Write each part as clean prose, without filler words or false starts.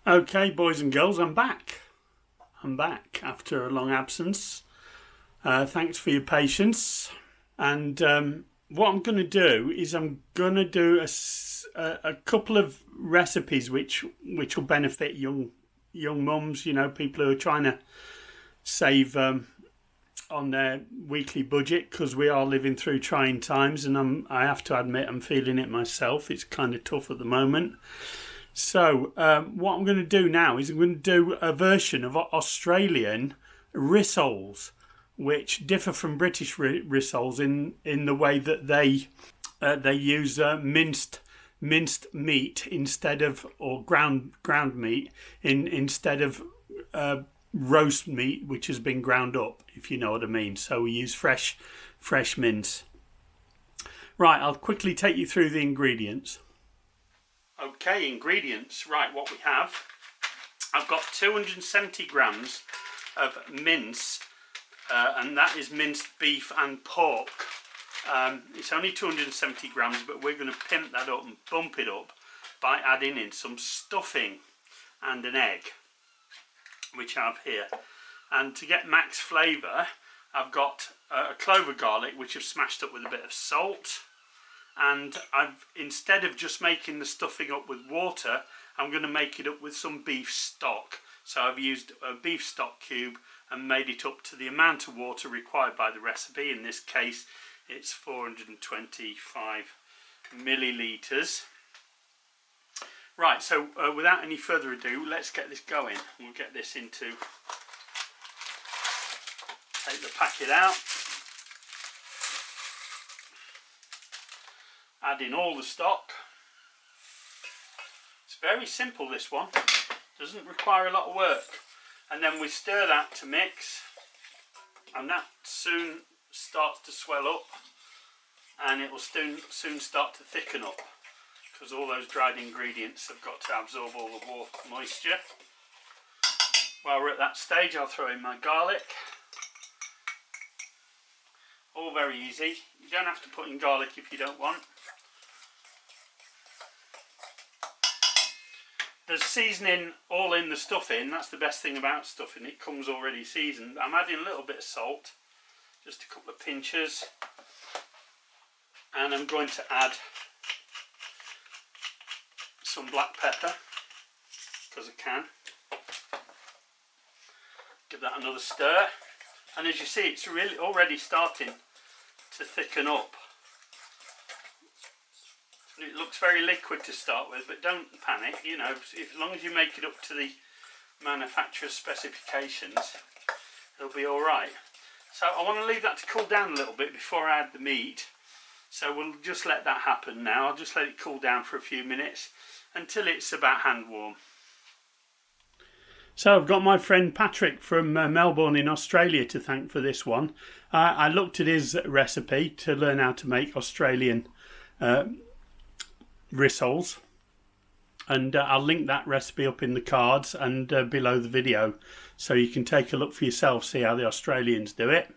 Okay, boys and girls, I'm back. I'm back after a long absence. Thanks for your patience. And what I'm going to do is I'm going to do a couple of recipes which will benefit young mums. You know, people who are trying to save on their weekly budget, because we are living through trying times, and I have to admit I'm feeling it myself. It's kind of tough at the moment. So what I'm going to do now is I'm going to do a version of Australian rissoles, which differ from British rissoles in the way that they use minced meat instead of, or ground meat instead of roast meat which has been ground up, if you know what I mean. So we use fresh mince. Right, I'll quickly take you through the ingredients. Okay, ingredients. Right, what we have. I've got 270 grams of mince, and that is minced beef and pork. It's only 270 grams, but we're going to pimp that up and bump it up by adding in some stuffing and an egg, which I have here. And to get max flavour, I've got a clove of garlic, which I've smashed up with a bit of salt. And instead of just making the stuffing up with water, I'm going to make it up with some beef stock. So I've used a beef stock cube and made it up to the amount of water required by the recipe. In this case, it's 425 millilitres. Right, so without any further ado, let's get this going. We'll get this into, take the packet out. Add in all the stock. It's very simple, this one. Doesn't require a lot of work. And then we stir that to mix, and that soon starts to swell up, and it will soon start to thicken up, because all those dried ingredients have got to absorb all the water moisture. While we're at that stage, I'll throw in my garlic. All very easy. You don't have to put in garlic if you don't want. There's seasoning all in the stuffing. That's the best thing about stuffing. It comes already seasoned. I'm adding a little bit of salt, just a couple of pinches. And I'm going to add some black pepper, because I can. Give that another stir. And as you see, it's really already starting to thicken up. It looks very liquid to start with, but don't panic. You know, as long as you make it up to the manufacturer's specifications, it'll be all right. So I want to leave that to cool down a little bit before I add the meat. So we'll just let that happen now. I'll just let it cool down for a few minutes until it's about hand warm. So I've got my friend Patrick from Melbourne in Australia to thank for this one. I looked at his recipe to learn how to make Australian rissoles, and I'll link that recipe up in the cards and below the video, so you can take a look for yourself, see how the Australians do it.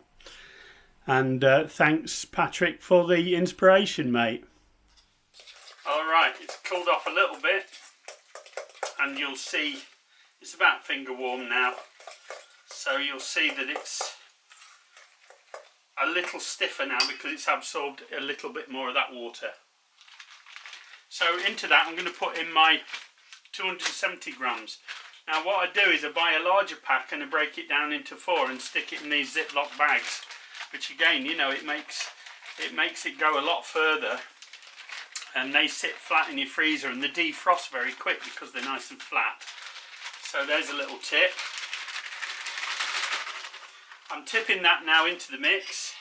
And thanks, Patrick, for the inspiration, mate. Alright, it's cooled off a little bit, and you'll see it's about finger warm now, so you'll see that it's a little stiffer now because it's absorbed a little bit more of that water. So into that I'm going to put in my 270 grams. Now what I do is I buy a larger pack and I break it down into 4 and stick it in these Ziploc bags, which again, you know, it makes it go a lot further, and they sit flat in your freezer and they defrost very quick because they're nice and flat. So there's a little tip. I'm tipping that now into the mix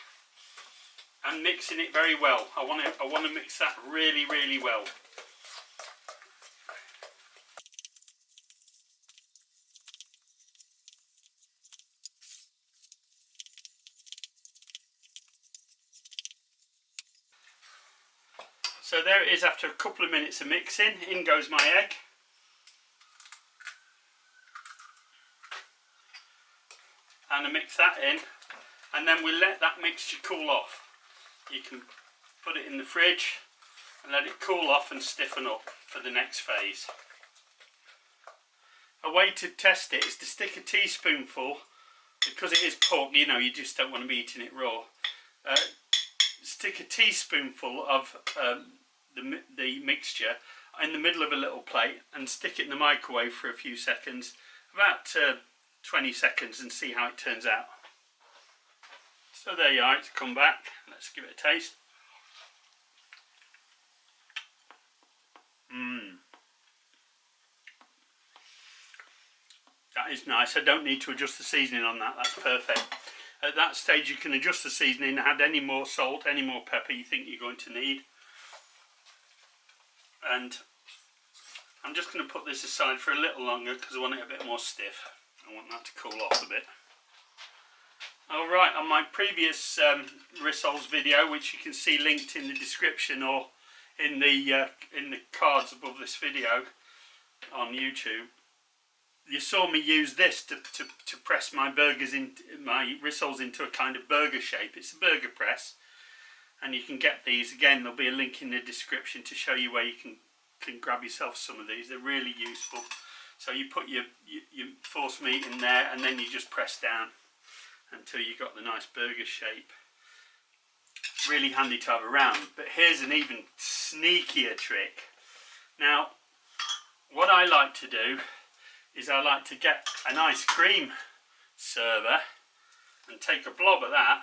and mixing it very well. I want to mix that really, really well. So there it is after a couple of minutes of mixing. In goes my egg. And I mix that in, and then we let that mixture cool off. You can put it in the fridge and let it cool off and stiffen up for the next phase. a way to test it is to stick a teaspoonful, because it is pork, you know, you just don't want to be eating it raw. Stick a teaspoonful of the mixture in the middle of a little plate and stick it in the microwave for a few seconds, about 20 seconds, and see how it turns out. So there you are, it's come back. Let's give it a taste. That is nice. I don't need to adjust the seasoning on that, that's perfect. At that stage you can adjust the seasoning, add any more salt, any more pepper you think you're going to need. And I'm just going to put this aside for a little longer because I want it a bit more stiff. I want that to cool off a bit. Alright, on my previous rissoles video, which you can see linked in the description or in the cards above this video on YouTube, you saw me use this to press my burgers in, my rissoles into a kind of burger shape. It's a burger press, and you can get these. Again, there'll be a link in the description to show you where you can grab yourself some of these. They're really useful. So you put your force meat in there, and then you just press down until you got the nice burger shape. Really handy to have around. But here's an even sneakier trick. Now, what I like to do is I like to get an ice cream server and take a blob of that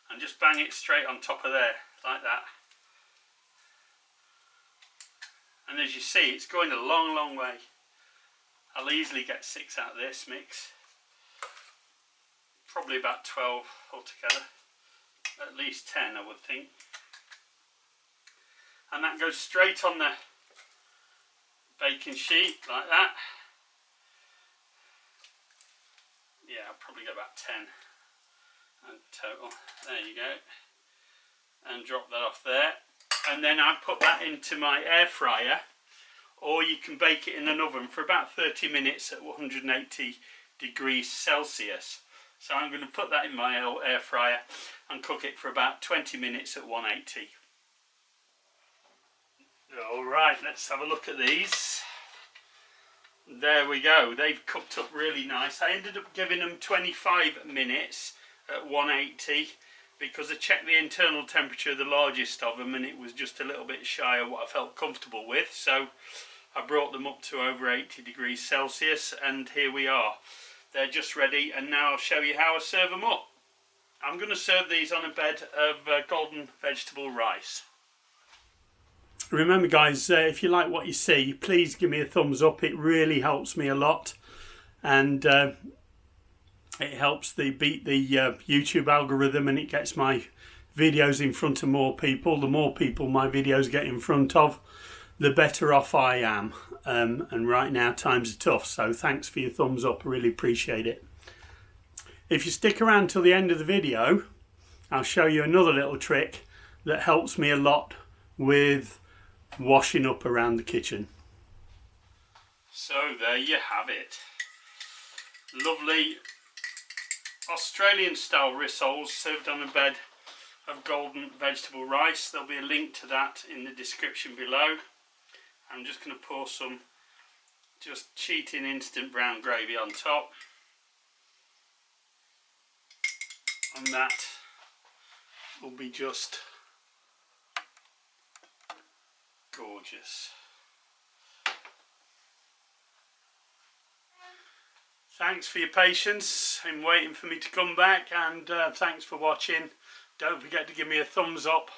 and just bang it straight on top of there, like that. And as you see, it's going a long, long way. I'll easily get 6 out of this mix. Probably about 12 altogether. At least 10, I would think. And that goes straight on the baking sheet, like that. Yeah, I'll probably get about 10 in total. There you go. And drop that off there. And then I put that into my air fryer, or you can bake it in an oven for about 30 minutes at 180 degrees Celsius. So I'm going to put that in my air fryer and cook it for about 20 minutes at 180. Alright, let's have a look at these. There we go, they've cooked up really nice. I ended up giving them 25 minutes at 180 because I checked the internal temperature of the largest of them and it was just a little bit shy of what I felt comfortable with. So I brought them up to over 80 degrees Celsius and here we are. They're just ready, and now I'll show you how I serve them up. I'm going to serve these on a bed of golden vegetable rice. Remember guys, if you like what you see, please give me a thumbs up. It really helps me a lot, and it helps beat the YouTube algorithm, and it gets my videos in front of more people. The more people my videos get in front of, the better off I am. And right now times are tough, so thanks for your thumbs up, I really appreciate it. If you stick around till the end of the video, I'll show you another little trick that helps me a lot with washing up around the kitchen. So there you have it. Lovely Australian style rissoles served on a bed of golden vegetable rice. There'll be a link to that in the description below. I'm just going to pour some just cheating instant brown gravy on top, and that will be just gorgeous. Thanks for your patience in waiting for me to come back, and thanks for watching. Don't forget to give me a thumbs up,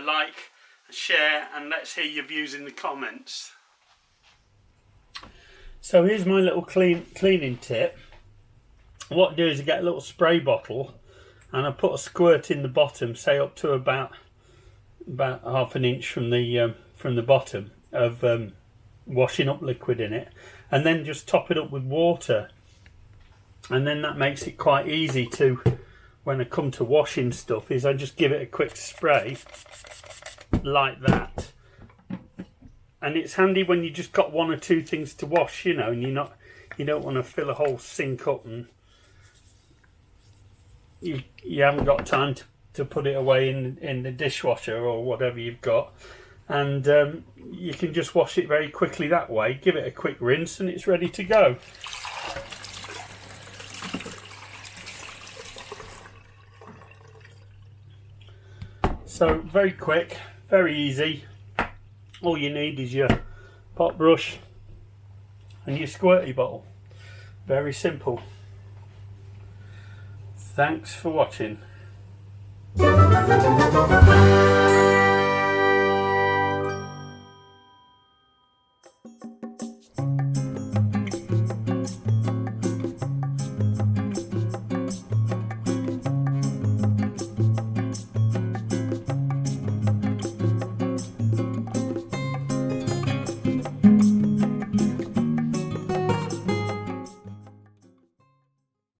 like, share, and let's hear your views in the comments. So here's my little cleaning tip. What I do is I get a little spray bottle and I put a squirt in the bottom, say up to about half an inch from the bottom of washing up liquid in it, and then just top it up with water, and then that makes it quite easy to, when I come to washing stuff, is I just give it a quick spray like that, and it's handy when you just got one or two things to wash, you know, and you don't want to fill a whole sink up and you haven't got time to put it away in the dishwasher or whatever you've got. and you can just wash it very quickly that way. Give it a quick rinse and it's ready to go. So very quick, very easy. All you need is your pot brush and your squirty bottle. Very simple. Thanks for watching.